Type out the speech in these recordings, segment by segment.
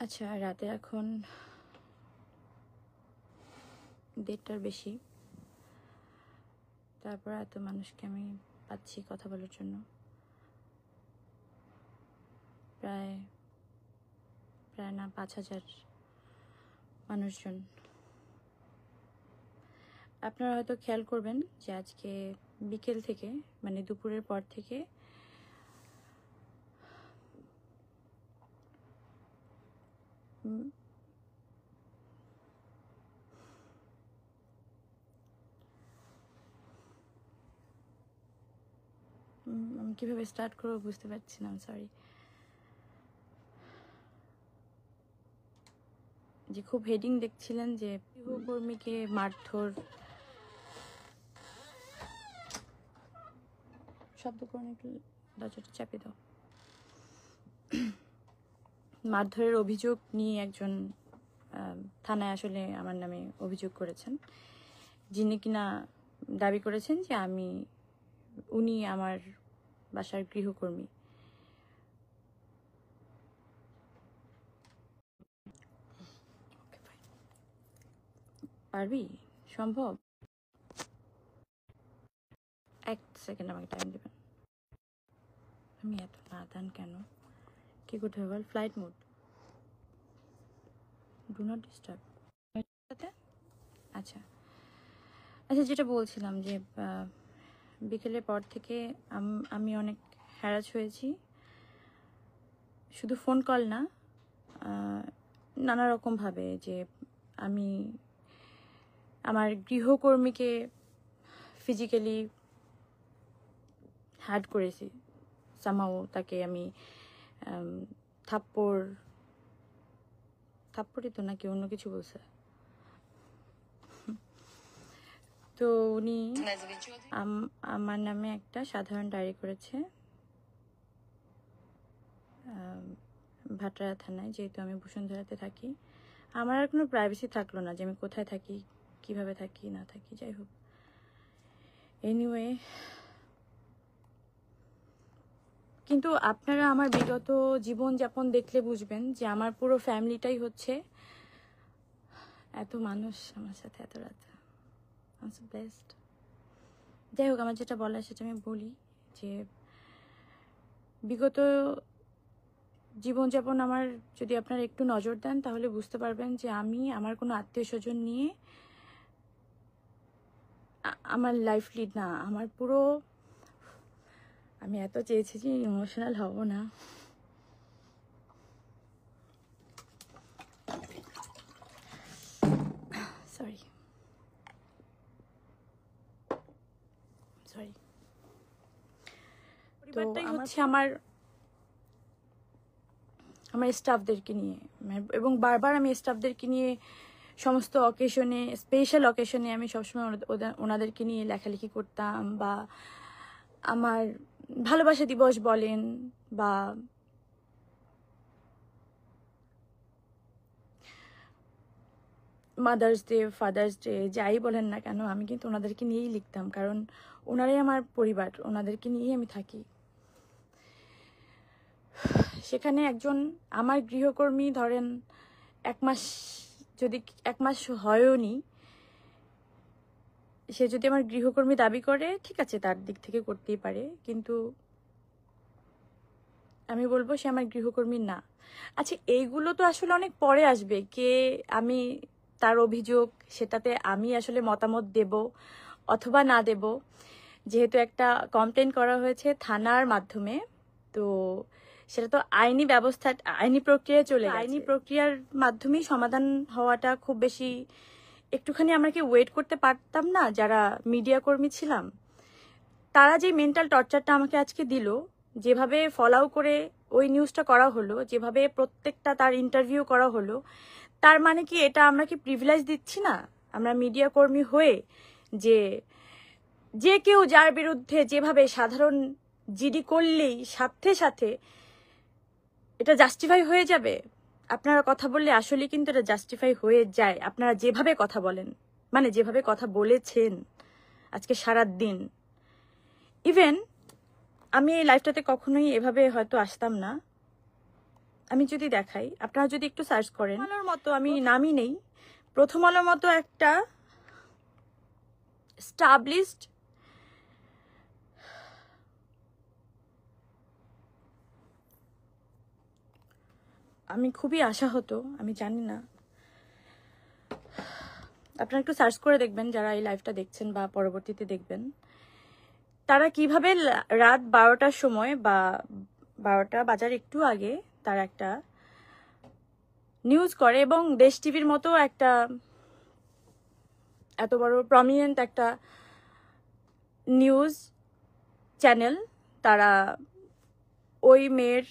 আচ্ছা, রাতে এখন 1:30টার বেশি। তারপর এত মানুষকে আমি পাচ্ছি কথা বলার জন্য, প্রায় না 5,000 মানুষজন। আপনারা হয়তো খেয়াল করবেন যে আজকে বিকেল থেকে, মানে দুপুরের পর থেকে আমি কিভাবে স্টার্ট করবো বুঝতে পারছি না, সরি। যে খুব হেডিং দেখছিলেন যে গৃহকর্মীকে মারধর, শব্দ করে একটু দরজাটা চাপিয়ে দাও। মারধরের অভিযোগ নিয়ে একজন থানায় আসলে আমার নামে অভিযোগ করেছেন, যিনি কিনা দাবি করেছেন যে উনি আমার বাসার গৃহকর্মী। পারবি? সম্ভব? 1 সেকেন্ড আমাকে টাইম দেবেন। আমি এত নাদান কেন? কি করতে হবে বল? Flight mode, do not disturb. আচ্ছা, যেটা বলছিলাম যে বিকেলের পর থেকে আমি অনেক হ্যারাস হয়েছি। শুধু ফোন কল না, নানা রকমভাবে, যে আমি আমার গৃহকর্মীকে ফিজিক্যালি হার্ট করেছি। সামহাও তাকে আমি থাপ্পড়ই তো নাকি অন্য কিছু বলছে। তো উনি আমার নামে একটা সাধারণ ডায়েরি করেছে ভাটরা থানায়, যেহেতু আমি বসুন্ধরাতে থাকি। আমার আর কোনো প্রাইভেসি থাকলো না যে আমি কোথায় থাকি, কিভাবে থাকি না থাকি, যাই হোক। এনিওয়ে, কিন্তু আপনারা আমার বিগত জীবনযাপন দেখলে বুঝবেন যে আমার পুরো ফ্যামিলিটাই হচ্ছে, এত মানুষ আমার সাথে এত রাত, আই এম সো ব্লেসড। যাই হোক, আমার যেটা বলার সেটা আমি বলি যে বিগত জীবনযাপন আমার যদি আপনারা একটু নজর দেন তাহলে বুঝতে পারবেন যে আমি আমার কোনো আত্মীয় স্বজন নিয়ে আমার লাইফ লিড না। আমার পুরো, আমি এত চেয়েছি যে ইমোশনাল হব না। সরি। পরিবারটাই হচ্ছে আমার স্টাফদেরকে নিয়ে, এবং বারবার আমি স্টাফদেরকে নিয়ে সমস্ত অকেশনে, স্পেশাল অকেশনে আমি সবসময় ওনাদেরকে নিয়ে লেখালেখি করতাম, বা আমার ভালোবাসা দিবস বলেন বা মাদার্স ডে, ফাদার্স ডে, যাই বলেন না কেন, আমি কিন্তু ওনাদেরকে নিয়েই লিখতাম, কারণ ওনারাই আমার পরিবার, ওনাদেরকে নিয়েই আমি থাকি। সেখানে একজন আমার গৃহকর্মী, ধরেন 1 মাস, যদি 1 মাস হয়ওনি, সে যদি আমার গৃহকর্মী দাবি করে, ঠিক আছে, তার দিক থেকে করতেই পারে, কিন্তু আমি বলবো সে আমার গৃহকর্মী না। আচ্ছা, এইগুলো তো আসলে অনেক পরে আসবে, কে আমি তার অভিযোগ, সেটাতে আমি আসলে মতামত দেব অথবা না দেব। যেহেতু একটা কমপ্লেন করা হয়েছে থানার মাধ্যমে, তো সেটা তো আইনি ব্যবস্থা, আইনি প্রক্রিয়ায় চলে গেছে। আইনি প্রক্রিয়ার মাধ্যমেই সমাধান হওয়াটা খুব বেশি, একটুখানি আমরা কি ওয়েট করতে পারতাম না? যারা মিডিয়া কর্মী ছিলাম, তারা যে মেন্টাল টর্চারটা আমাকে আজকে দিল, যেভাবে ফলাও করে ওই নিউজটা করা হলো, যেভাবে প্রত্যেকটা তার ইন্টারভিউ করা হলো, তার মানে কি এটা আমরা কি প্রিভিলেজ দিচ্ছি না আমরা মিডিয়া কর্মী হয়ে, যে কেউ যার বিরুদ্ধে যেভাবে সাধারণ জিডি করলেই সাথে সাথে এটা জাস্টিফাই হয়ে যাবে? আপনারা কথা বললে আসলে কিন্তু এটা জাস্টিফাই হয়ে যায়, আপনারা যেভাবে কথা বলেন, মানে যেভাবে কথা বলেছেন আজকে সারা দিন। ইভেন আমি এই লাইফটাতে কখনোই এভাবে হয়তো আসতাম না, আমি যদি দেখাই, আপনারা যদি একটু সার্চ করেন, আলোর মতো আমি নামই নেই, প্রথম আলোর মতো একটা স্টাবলিশড আমি খুবই আশা হতো, আমি জানি না, আপনারা একটু সার্চ করে দেখবেন যারা এই লাইভটা দেখছেন বা পরবর্তীতে দেখবেন, তারা কিভাবে রাত 12টার সময় বা 12টা বাজার একটু আগে তারা একটা নিউজ করে, এবং দেশ টিভির মতো একটা এত বড় প্রমিনেন্ট একটা নিউজ চ্যানেল, তারা ওই মেয়ের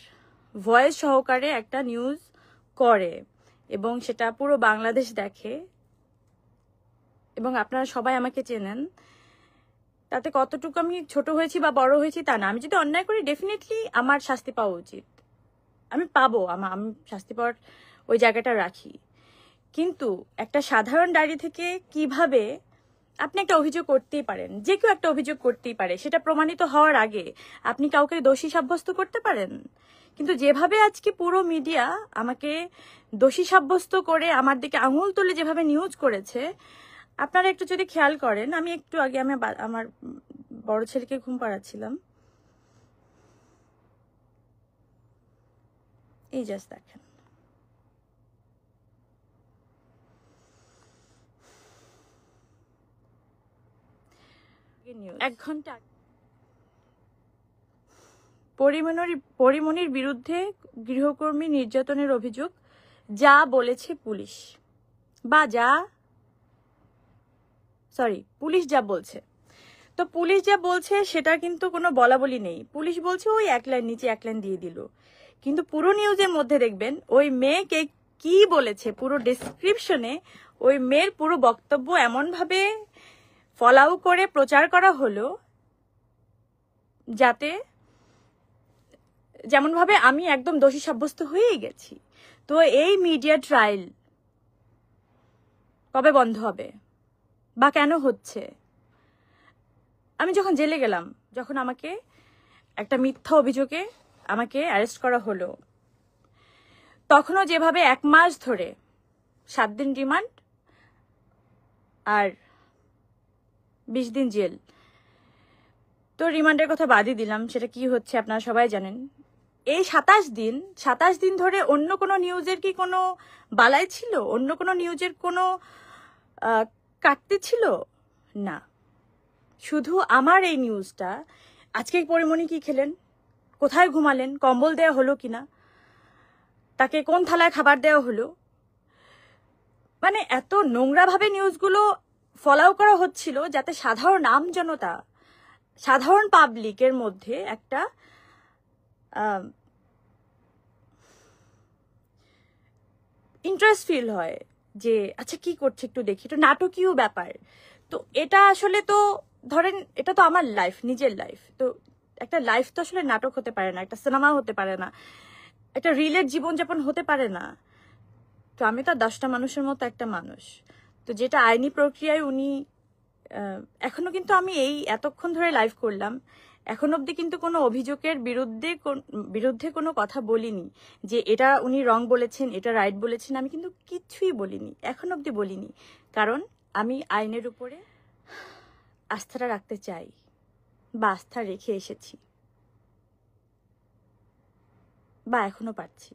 ভয়েস সহকারে একটা নিউজ করে এবং সেটা পুরো বাংলাদেশ দেখে। এবং আপনারা সবাই আমাকে চেনেন, তাতে কতটুকু আমি ছোট হয়েছি বা বড় হয়েছি তা না, আমি যদি অন্যায় করি ডেফিনেটলি আমার শাস্তি পাওয়া উচিত, আমি পাবো, আমি শাস্তি পাওয়ার ওই জায়গাটা রাখি। কিন্তু একটা সাধারণ ডায়েরি থেকে কিভাবে আপনি একটা অভিযোগ করতেই পারেন, যে কেউ একটা অভিযোগ করতেই পারে, সেটা প্রমাণিত হওয়ার আগে আপনি কাউকে দোষী সাব্যস্ত করতে পারেন। কিন্তু যেভাবে আজকে পুরো মিডিয়া আমাকে দোষী সাব্যস্ত করে আমার দিকে আঙুল তুলে যেভাবে নিউজ করেছে, আপনারা একটু যদি খেয়াল করেন, আমি একটু আগে আমার বড় ছেলেকে ঘুম পাড়াচ্ছিলাম, এই জাস্ট দেখেন, 1 ঘন্টা পরিমণির বিরুদ্ধে গৃহকর্মী নির্যাতনের অভিযোগ, যা বলেছে পুলিশ, বা পুলিশ যা বলছে। তো পুলিশ যা বলছে সেটা কিন্তু কোনো বলা বলি নেই, পুলিশ বলছে ওই 1 লাইন নিচে 1 লাইন দিয়ে দিল, কিন্তু পুরো নিউজের মধ্যে দেখবেন ওই মেয়েকে কি বলেছে, পুরো ডেসক্রিপশনে ওই মেয়ের পুরো বক্তব্য এমনভাবে ফলাও করে প্রচার করা হলো, যাতে যেমনভাবে আমি একদম দোষী সাব্যস্ত হয়েই গেছি। তো এই মিডিয়া ট্রায়াল কবে বন্ধ হবে বা কেন হচ্ছে? আমি যখন জেলে গেলাম, যখন আমাকে একটা মিথ্যা অভিযোগে আমাকে অ্যারেস্ট করা হলো, তখনও যেভাবে 1 মাস ধরে 7 দিন রিমান্ড আর 20 দিন জেল, তো রিমান্ডের কথা বাদই দিলাম, সেটা কি হচ্ছে আপনারা সবাই জানেন। এই 27 দিন ধরে অন্য কোনো নিউজের কি কোনো বালাই ছিল? অন্য কোনো নিউজের কোনো কাটতে ছিল না, শুধু আমার এই নিউজটা। আজকে পরিমণি কি খেলেন, কোথায় ঘুমালেন, কম্বল দেওয়া হলো কিনা, তাকে কোন থালায় খাবার দেওয়া হলো, মানে এত নোংরাভাবে নিউজগুলো ফলাও করা হচ্ছিল, যাতে সাধারণ আমজনতা, সাধারণ পাবলিকের মধ্যে একটা ইন্টারেস্ট ফিল হয় যে আচ্ছা কি করছে একটু দেখি, একটু নাটকীয় ব্যাপার। তো এটা আসলে তো ধরেন এটা তো আমার লাইফ, নিজের লাইফ, তো একটা লাইফ তো আসলে নাটক হতে পারে না, একটা সিনেমা হতে পারে না, একটা রিলের জীবনযাপন হতে পারে না। তো আমি তো 10টা মানুষের মতো একটা মানুষ, তো যেটা আইনি প্রক্রিয়ায় উনি এখনো কিন্তু আমি এই এতক্ষণ ধরে লাইভ করলাম, এখন অবধি কিন্তু কোনো অভিযোগের বিরুদ্ধে কোনো কথা বলিনি যে এটা উনি রং বলেছেন, এটা রাইট বলেছেন, আমি কিন্তু কিছুই বলিনি, এখন অবধি বলিনি, কারণ আমি আইনের উপরে আস্থাটা রাখতে চাই বা আস্থা রেখে এসেছি বা এখনো পাচ্ছি।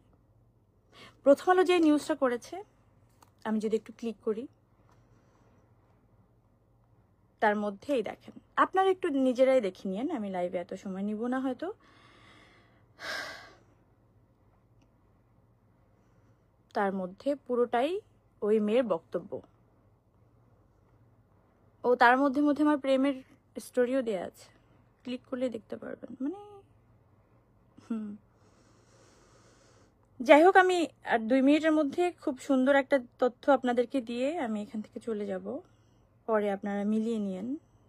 প্রথম আলো যে নিউজটা করেছে, আমি যদি একটু ক্লিক করি, তার মধ্যেই দেখেন, আপনারা একটু নিজেরাই দেখে নিন, আমি লাইভে এত সময় নিব না হয়তো। তার মধ্যে পুরোটাই ওই মেয়ের বক্তব্য, ও তার মধ্যে মধ্যে আমার প্রেমের স্টোরিও দেয়া আছে, ক্লিক করলে দেখতে পারবেন। মানে যাই হোক, আমি আর 2 মিনিটের মধ্যে খুব সুন্দর একটা তথ্য আপনাদেরকে দিয়ে আমি এখান থেকে চলে যাব, পরে আপনারা মিলিয়ে নিন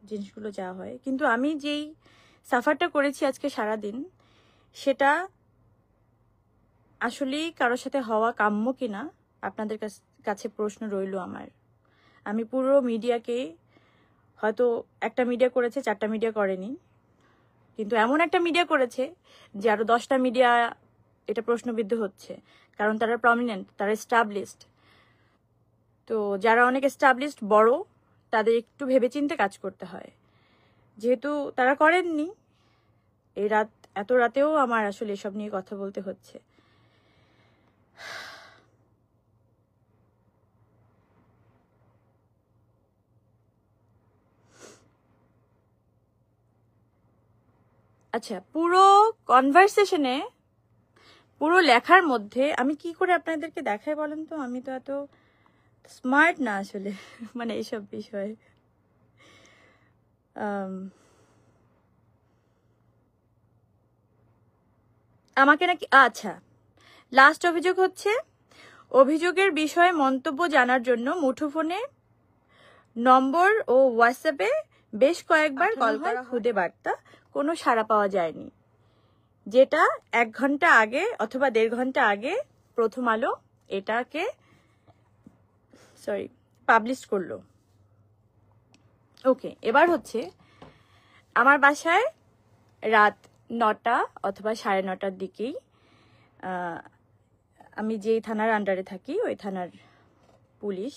জিনিসগুলো যা হয়। কিন্তু আমি যেই সাফারটা করেছি আজকে সারাদিন, সেটা আসলেই কারোর সাথে হওয়া কাম্য কিনা আপনাদের কাছে প্রশ্ন রইল আমার। আমি পুরো মিডিয়াকে, হয়তো একটা মিডিয়া করেছে, 4টা মিডিয়া করেনি, কিন্তু এমন একটা মিডিয়া করেছে যে আরো 10টা মিডিয়া এটা প্রশ্নবিদ্ধ হচ্ছে, কারণ তারা প্রমিনেন্ট, তারা এস্টাবলিশড। তো যারা অনেক এস্টাবলিশড বড়, তাদের একটু ভেবেচিন্তে কাজ করতে হয়। যেহেতু তারা করেননি, এত রাতেও আমার আসলে এসব নিয়ে কথা বলতে হচ্ছে। আচ্ছা, পুরো কনভারসেশনে, পুরো লেখার মধ্যে আমি কি করে আপনাদেরকে দেখাই বলেন তো? আমি তো এত স্মার্ট না আসলে মানে এইসব বিষয়ে। আমাকে নাকি, আচ্ছা, লাস্ট অভিযোগ হচ্ছে, অভিযোগের বিষয়ে মন্তব্য জানার জন্য মুঠোফোনে নম্বর ও হোয়াটসঅ্যাপে বেশ কয়েকবার কল করা, খুদে বার্তা, কোনো সাড়া পাওয়া যায়নি। যেটা 1 ঘন্টা আগে অথবা 1.5 ঘন্টা আগে প্রথম আলো এটাকে পাবলিশ করলো। ওকে, এবার হচ্ছে, আমার বাসায় রাত 9টা অথবা 9:30টার দিকেই, আমি যেই থানার আন্ডারে থাকি ওই থানার পুলিশ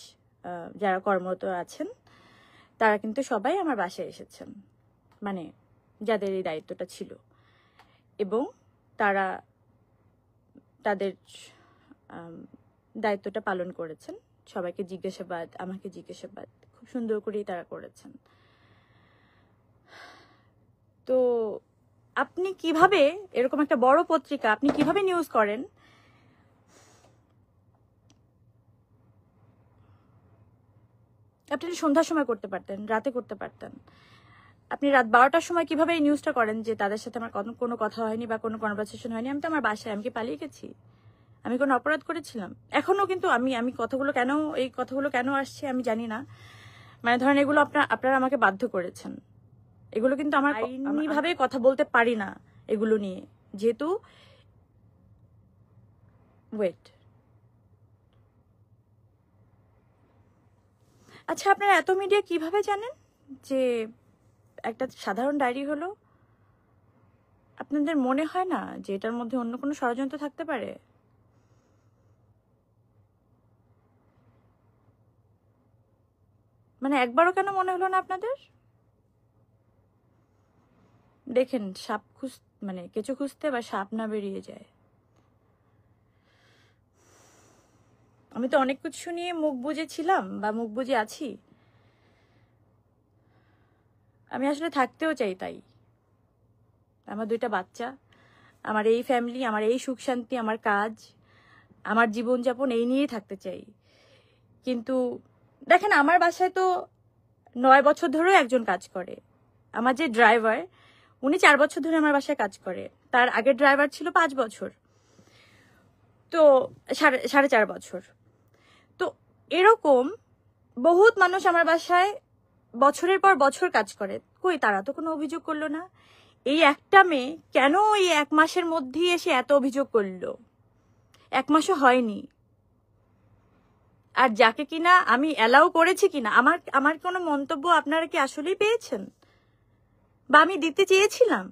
যারা কর্মরত আছেন তারা কিন্তু সবাই আমার বাসায় এসেছেন, মানে যাদের এই দায়িত্বটা ছিল, এবং তারা তাদের দায়িত্বটা পালন করেছেন। সবাইকে জিজ্ঞাসাবাদ, আমাকে জিজ্ঞাসাবাদ খুব সুন্দর করেই তারা করেছেন। তো আপনি কিভাবে, এরকম একটা বড় পত্রিকা আপনি কিভাবে নিউজ করেন? আপনি সন্ধ্যার সময় করতে পারতেন, রাতে করতে পারতেন। আপনি রাত 12টার সময় কিভাবে এই নিউজটা করেন যে তাদের সাথে আমার কোনো কথা হয়নি বা কোনো কনভারসেশন হয়নি? আমি তো আমার বাসায়, আমি কি পালিয়ে গেছি? আমি কোনো অপরাধ করেছিলাম? এখনো কিন্তু আমি এই কথাগুলো কেন আসছে আমি জানি না। মানে ধরেন এগুলো আপনারা আমাকে বাধ্য করেছেন। এগুলো কিন্তু আমার আইনিভাবে কথা বলতে পারি না এগুলো নিয়ে, যেহেতু আচ্ছা, আপনারা এত মিডিয়া কিভাবে জানেন যে একটা সাধারণ ডায়েরি হলো? আপনাদের মনে হয় না যে এটার মধ্যে অন্য কোনো ষড়যন্ত্র থাকতে পারে? মানে একবারও কেন মনে হলো না আপনাদের? দেখেন, মানে কেঁচো খুঁজতে বা সাপ না বেরিয়ে যায়। আমি তো অনেক কিছু নিয়ে মুখ বুজেছিলাম বা মুখ বুজে আছি। আমি আসলে থাকতেও চাই তাই। আমার 2টা বাচ্চা, আমার এই ফ্যামিলি, আমার এই সুখ শান্তি, আমার কাজ, আমার জীবনযাপন এই নিয়েই থাকতে চাই। কিন্তু দেখেন, আমার বাসায় তো 9 বছর ধরেও একজন কাজ করে। আমার যে ড্রাইভার, উনি 4 বছর ধরে আমার বাসায় কাজ করে। তার আগের ড্রাইভার ছিল 5 বছর, তো 4.5 বছর। তো এরকম বহুত মানুষ আমার বাসায় বছরের পর বছর কাজ করে। কই, তারা তো কোনো অভিযোগ করলো না। এই একটা মেয়ে কেন এই 1 মাসের মধ্যেই এসে এত অভিযোগ করলো? 1 মাসও হয়নি। আর যাকে কিনা আমি অ্যালাউ করেছি কিনা, আমার কোনো মন্তব্য আপনারা কি আসলেই পেয়েছেন? বা আমি দিতে চেয়েছিলাম,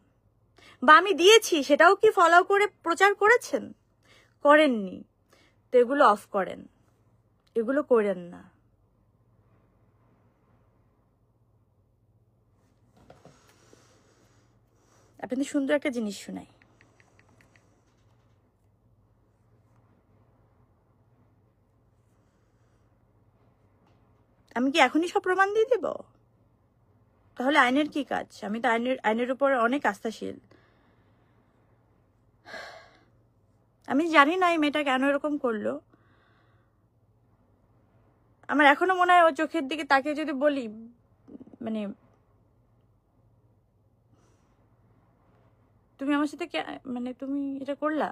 বা আমি দিয়েছি, সেটাও কি ফলো করে প্রচার করেছেন? করেননি। তো এগুলো অফ করেন, এগুলো করেন না। আপনাদের সুন্দর একটা জিনিস শোনাই। আমি কি এখনই সব প্রমাণ দিয়ে দেব? তাহলে আইনের কি কাজ? আমি তো আইনের উপর অনেক আস্থাশীল। আমি জানি না এই মেয়েটা কেন এরকম করলো। আমার এখনো মনে হয় ওর চোখের দিকে তাকিয়ে যদি বলি, মানে তুমি আমার সাথে মানে তুমি এটা করলা,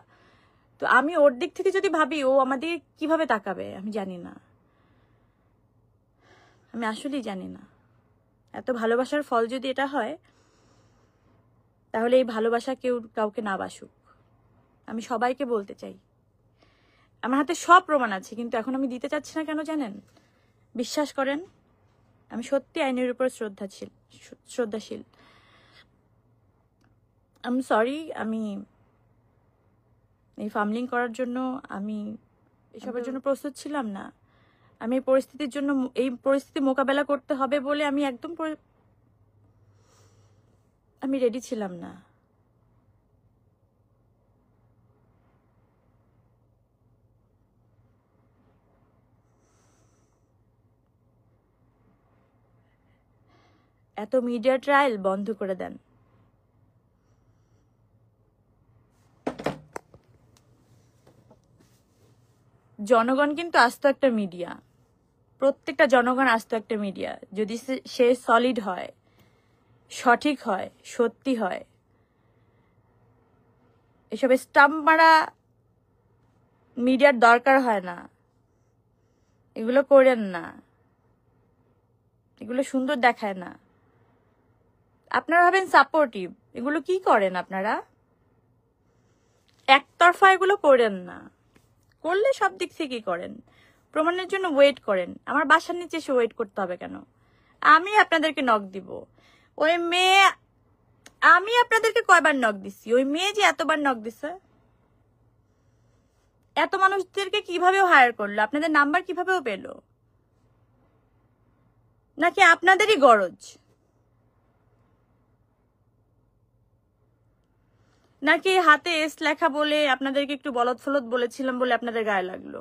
তো আমি ওর দিক থেকে যদি ভাবি, ও আমাদের কিভাবে তাকাবে আমি জানি না। আমি আসলেই জানি না। এত ভালোবাসার ফল যদি এটা হয়, তাহলে এই ভালোবাসা কেউ কাউকে না বাসুক। আমি সবাইকে বলতে চাই, আমার হাতে সব প্রমাণ আছে, কিন্তু এখন আমি দিতে চাচ্ছি না। কেন জানেন? বিশ্বাস করেন, আমি সত্যি আইনের উপর শ্রদ্ধাশীল। আই এম সরি, আমি এই ফার্মলিং করার জন্য আমি এসবের জন্য প্রস্তুত ছিলাম না। আমি এই পরিস্থিতি মোকাবেলা করতে হবে বলে আমি একদম আমি রেডি ছিলাম না। এত মিডিয়া ট্রায়াল বন্ধ করে দেন। জনগণ কিন্তু আস্ত একটা মিডিয়া, প্রত্যেকটা জনগণ আস্ত একটা মিডিয়া। যদি সে সলিড হয়, সঠিক হয়, সত্যি হয়, এসব স্টাম্প মারা মিডিয়ার দরকার হয় না। এগুলো করেন না, এগুলো সুন্দর দেখায় না। আপনারা ভাবেন সাপোর্টিভ, এগুলো কি করেন আপনারা? একতরফা এগুলো করেন না, করলে সব দিক থেকেই করেন। প্রমাণের জন্য ওয়েট করেন। আমার বাসার নিচে এসে ওয়েট করতে হবে কেন? আমি আপনাদেরকে নক দিব। ওই মেয়ে, আমি আপনাদেরকে কয়বার নক দিছি? ওই মেয়ে যে এতবার নক দিছে, এত মানুষদেরকে কিভাবে হায়ার করলো? আপনাদের নাম্বার কিভাবেও পেলো? নাকি আপনাদেরই গরজ? নাকি হাতে এস লেখা বলে আপনাদেরকে একটু বলদ ফলদ বলেছিলাম বলে আপনাদের গায়ে লাগলো?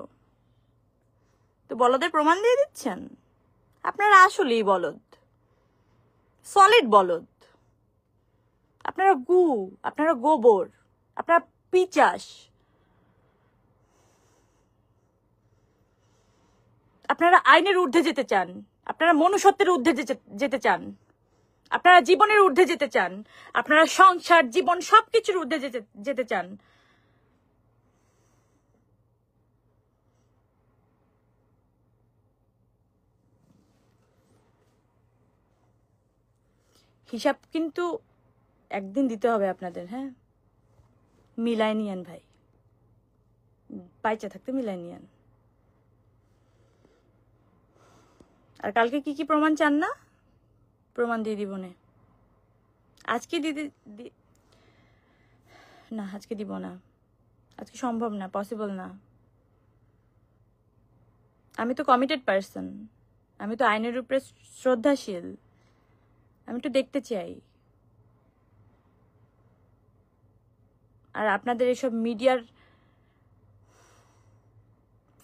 তো বলদের প্রমাণ দিয়ে দিচ্ছেন। আপনারা আসলেই বলদ, সলিড বলদ। আপনারা গু, আপনারা গোবর, আপনারা পিচাস, আপনারা আইনের ঊর্ধ্বে যেতে চান, আপনারা মনুষ্যত্বের ঊর্ধ্বে যেতে চান, আপনারা জীবনের ঊর্ধ্বে যেতে চান, আপনারা সংসার, জীবন সবকিছুর ঊর্ধ্বে যেতে চান। হিসাব কিন্তু একদিন দিতে হবে আপনাদের। হ্যাঁ, মিলাই নিয়েন ভাই, বাইচা থাকতে মিলাই নিয়েন। আর কালকে কি কি প্রমাণ চান না? প্রমাণ দিয়ে দিব না। আজকে না, আজকে দিব না। আজকে সম্ভব না, পসিবল না। আমি তো কমিটেড পারসন, আমি তো আইনের উপরে শ্রদ্ধাশীল। আমি তো দেখতে চাই। আর আপনাদের এসব মিডিয়ার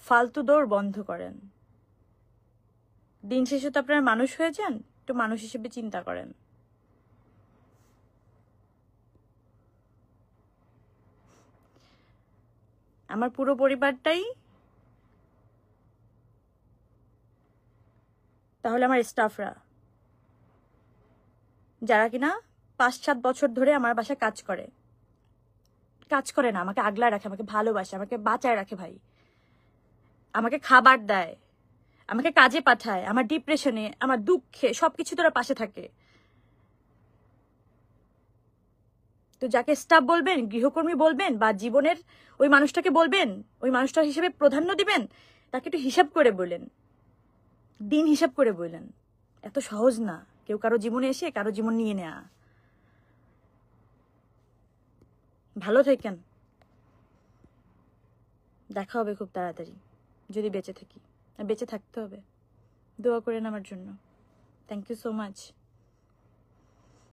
ফালতু দৌড় বন্ধ করেন। দিন শেষে তো আপনারা মানুষ হয়ে যান, একটু মানুষ হিসেবে চিন্তা করেন। আমার পুরো পরিবারটাই তাহলে আমার স্টাফরা, যারা কিনা 5-7 বছর ধরে আমার বাসায় কাজ করে না, আমাকে আগলায় রাখে, আমাকে ভালোবাসে, আমাকে বাঁচায় রাখে ভাই, আমাকে খাবার দেয়, আমাকে কাজে পাঠায়, আমার ডিপ্রেশনে, আমার দুঃখে সবকিছু তোরা পাশে থাকে। তো যাকে স্টাফ বলবেন, গৃহকর্মী বলবেন, বা জীবনের ওই মানুষটাকে বলবেন, ওই মানুষটার হিসেবে প্রাধান্য দিবেন, তাকে একটু হিসাব করে বললেন, দিন হিসাব করে বললেন। এত সহজ না কেউ কারো জীবনে এসে কারো জীবন নিয়ে নেয়া। ভালো থাকেন, দেখা হবে খুব তাড়াতাড়ি, যদি বেঁচে থাকি। বেঁচে থাকতে হবে। দোয়া করেন আমার জন্য। Thank you so much.